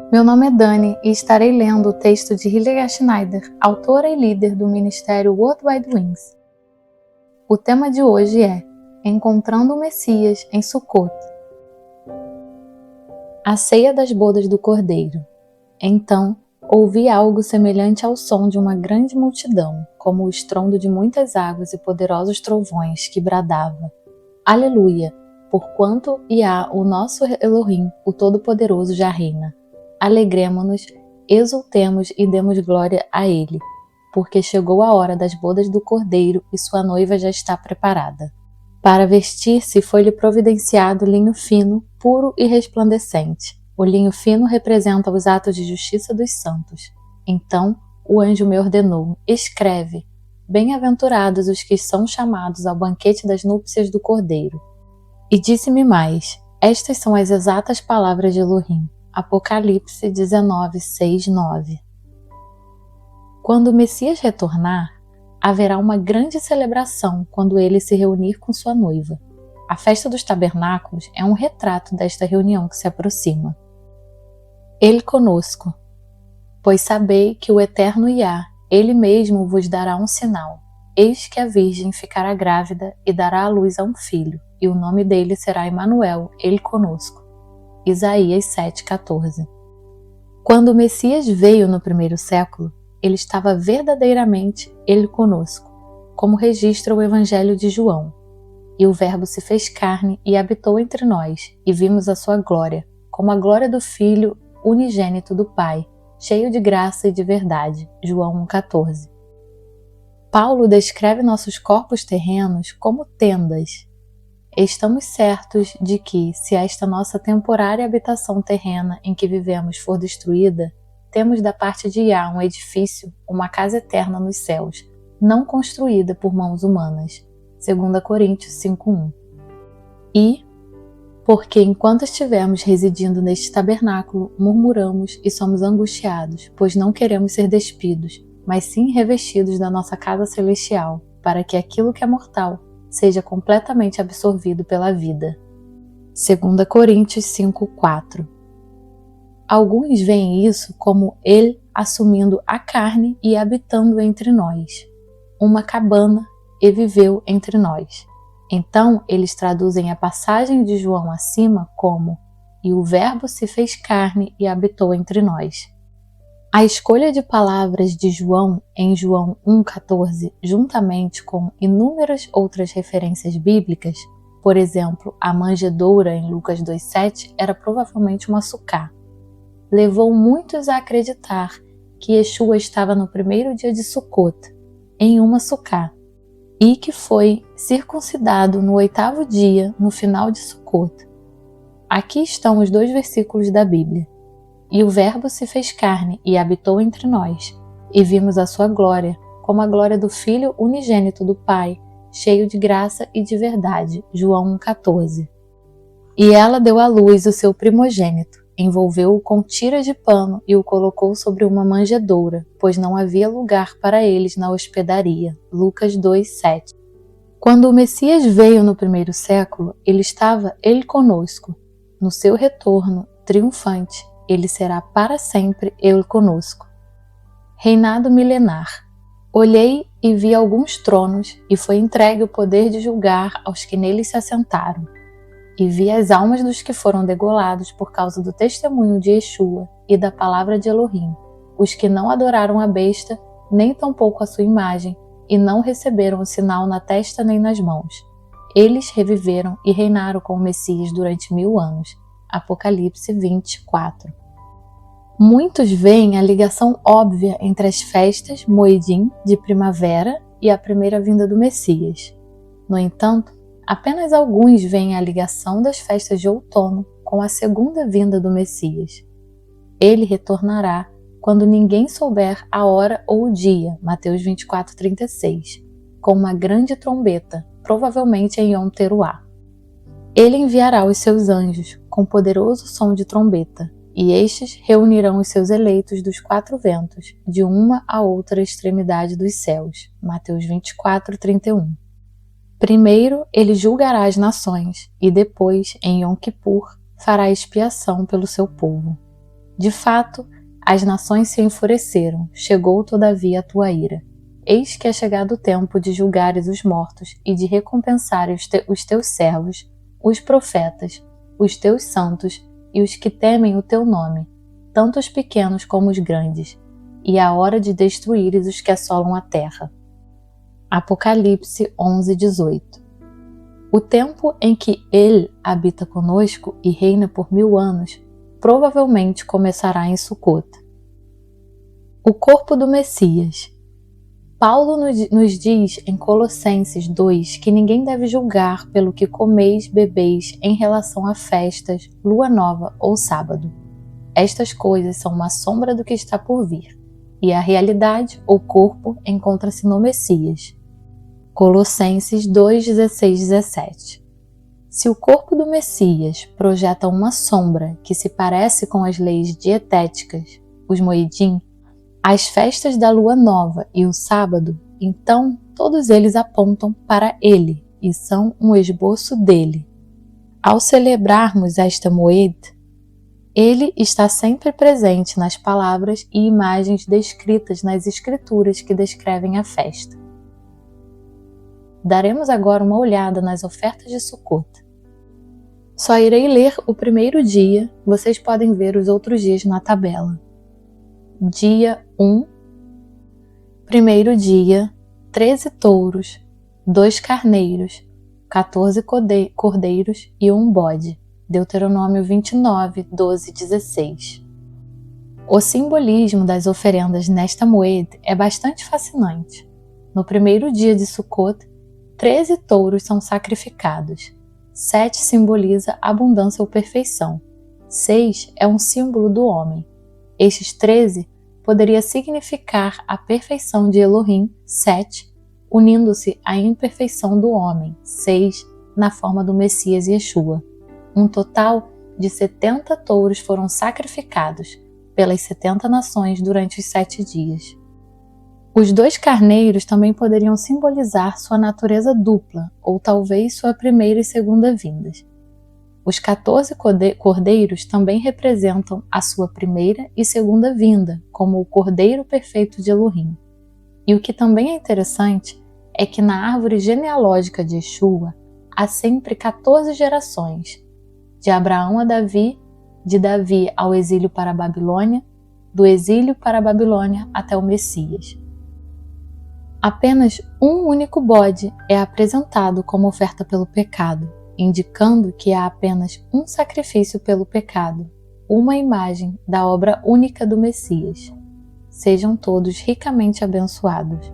Meu nome é Dani e estarei lendo o texto de Hildegard Schneider, autora e líder do ministério World Wide Wings. O tema de hoje é Encontrando o Messias em Sucot. A ceia das bodas do Cordeiro. Então, ouvi algo semelhante ao som de uma grande multidão, como o estrondo de muitas águas e poderosos trovões, que bradava: Aleluia! Porquanto Iá, o nosso Elohim, o Todo-Poderoso, já reina. Alegremo-nos, exultemos e demos glória a Ele, porque chegou a hora das bodas do Cordeiro e sua noiva já está preparada. Para vestir-se foi-lhe providenciado linho fino, puro e resplandecente. O linho fino representa os atos de justiça dos santos. Então o anjo me ordenou: escreve: bem-aventurados os que são chamados ao banquete das núpcias do Cordeiro. E disse-me mais: estas são as exatas palavras de Elohim. Apocalipse 19, 6, 9. Quando o Messias retornar, haverá uma grande celebração quando ele se reunir com sua noiva. A festa dos tabernáculos é um retrato desta reunião que se aproxima. Ele conosco, pois sabei que o eterno Iá, ele mesmo vos dará um sinal. Eis que a virgem ficará grávida e dará à luz a um filho, e o nome dele será Emanuel, ele conosco. Isaías 7,14. Quando o Messias veio no primeiro século, ele estava verdadeiramente ele conosco, como registra o Evangelho de João. E o Verbo se fez carne e habitou entre nós, e vimos a sua glória, como a glória do Filho unigênito do Pai, cheio de graça e de verdade. João 1,14. Paulo descreve nossos corpos terrenos como tendas. Estamos certos de que, se esta nossa temporária habitação terrena em que vivemos for destruída, temos da parte de Iá um edifício, uma casa eterna nos céus, não construída por mãos humanas. 2 Coríntios 5:1. E, porque enquanto estivermos residindo neste tabernáculo, murmuramos e somos angustiados, pois não queremos ser despidos, mas sim revestidos da nossa casa celestial, para que aquilo que é mortal seja completamente absorvido pela vida. 2 Coríntios 5:4. Alguns veem isso como ele assumindo a carne e habitando entre nós, uma cabana, e viveu entre nós. Então eles traduzem a passagem de João acima como: e o Verbo se fez carne e habitou entre nós. A escolha de palavras de João em João 1,14, juntamente com inúmeras outras referências bíblicas, por exemplo, a manjedoura em Lucas 2,7 era provavelmente uma sucá, levou muitos a acreditar que Yeshua estava no primeiro dia de Sucot, em uma sucá, e que foi circuncidado no 8º dia, no final de Sucot. Aqui estão os 2 versículos da Bíblia. E o Verbo se fez carne e habitou entre nós, e vimos a sua glória, como a glória do Filho unigênito do Pai, cheio de graça e de verdade. João 1,14. E ela deu à luz o seu primogênito, envolveu-o com tiras de pano e o colocou sobre uma manjedoura, pois não havia lugar para eles na hospedaria. Lucas 2,7. Quando o Messias veio no primeiro século, ele estava ele conosco. No seu retorno triunfante, ele será para sempre ele conosco. Reinado milenar. Olhei e vi alguns tronos, e foi entregue o poder de julgar aos que neles se assentaram. E vi as almas dos que foram degolados por causa do testemunho de Yeshua e da palavra de Elohim, os que não adoraram a besta, nem tampouco a sua imagem, e não receberam o sinal na testa nem nas mãos. Eles reviveram e reinaram com o Messias durante 1000 anos. Apocalipse 20:4. Muitos veem a ligação óbvia entre as festas Moedim de primavera e a primeira vinda do Messias. No entanto, apenas alguns veem a ligação das festas de outono com a segunda vinda do Messias. Ele retornará quando ninguém souber a hora ou o dia, Mateus 24:36, com uma grande trombeta, provavelmente em Yom Teruá. Ele enviará os seus anjos com poderoso som de trombeta, e estes reunirão os seus eleitos dos 4 ventos, de uma a outra extremidade dos céus. Mateus 24:31. Primeiro ele julgará as nações, e depois, em Yom Kippur, fará expiação pelo seu povo. De fato, as nações se enfureceram, chegou todavia a tua ira. Eis que é chegado o tempo de julgares os mortos e de recompensares os teus servos, os profetas, os teus santos e os que temem o teu nome, tanto os pequenos como os grandes, e a hora de destruíres os que assolam a terra. Apocalipse 11:18. O tempo em que Ele habita conosco e reina por 1000 anos, provavelmente começará em Sucot. O corpo do Messias. Paulo nos diz em Colossenses 2 que ninguém deve julgar pelo que comeis, bebeis em relação a festas, lua nova ou sábado. Estas coisas são uma sombra do que está por vir, e a realidade, ou corpo, encontra-se no Messias. Colossenses 2:16-17. Se o corpo do Messias projeta uma sombra que se parece com as leis dietéticas, os moedim, as festas da lua nova e o sábado, então todos eles apontam para ele e são um esboço dele. Ao celebrarmos esta moed, ele está sempre presente nas palavras e imagens descritas nas escrituras que descrevem a festa. Daremos agora uma olhada nas ofertas de Sucot. Só irei ler o primeiro dia, vocês podem ver os outros dias na tabela. Dia 1, primeiro dia, 13 touros, 2 carneiros, 14 cordeiros e 1 bode. Deuteronômio 29, 12 e 16. O simbolismo das oferendas nesta moed é bastante fascinante. No primeiro dia de Sucot, 13 touros são sacrificados. 7 simboliza abundância ou perfeição. 6 é um símbolo do homem. Estes 13 poderia significar a perfeição de Elohim, 7, unindo-se à imperfeição do homem, 6, na forma do Messias Yeshua. Um total de 70 touros foram sacrificados pelas 70 nações durante os 7 dias. Os 2 carneiros também poderiam simbolizar sua natureza dupla, ou talvez sua primeira e segunda vindas. Os 14 cordeiros também representam a sua primeira e segunda vinda, como o Cordeiro Perfeito de Elohim. E o que também é interessante é que na árvore genealógica de Yeshua há sempre 14 gerações, de Abraão a Davi, de Davi ao exílio para a Babilônia, do exílio para a Babilônia até o Messias. Apenas um único bode é apresentado como oferta pelo pecado, indicando que há apenas um sacrifício pelo pecado, uma imagem da obra única do Messias. Sejam todos ricamente abençoados.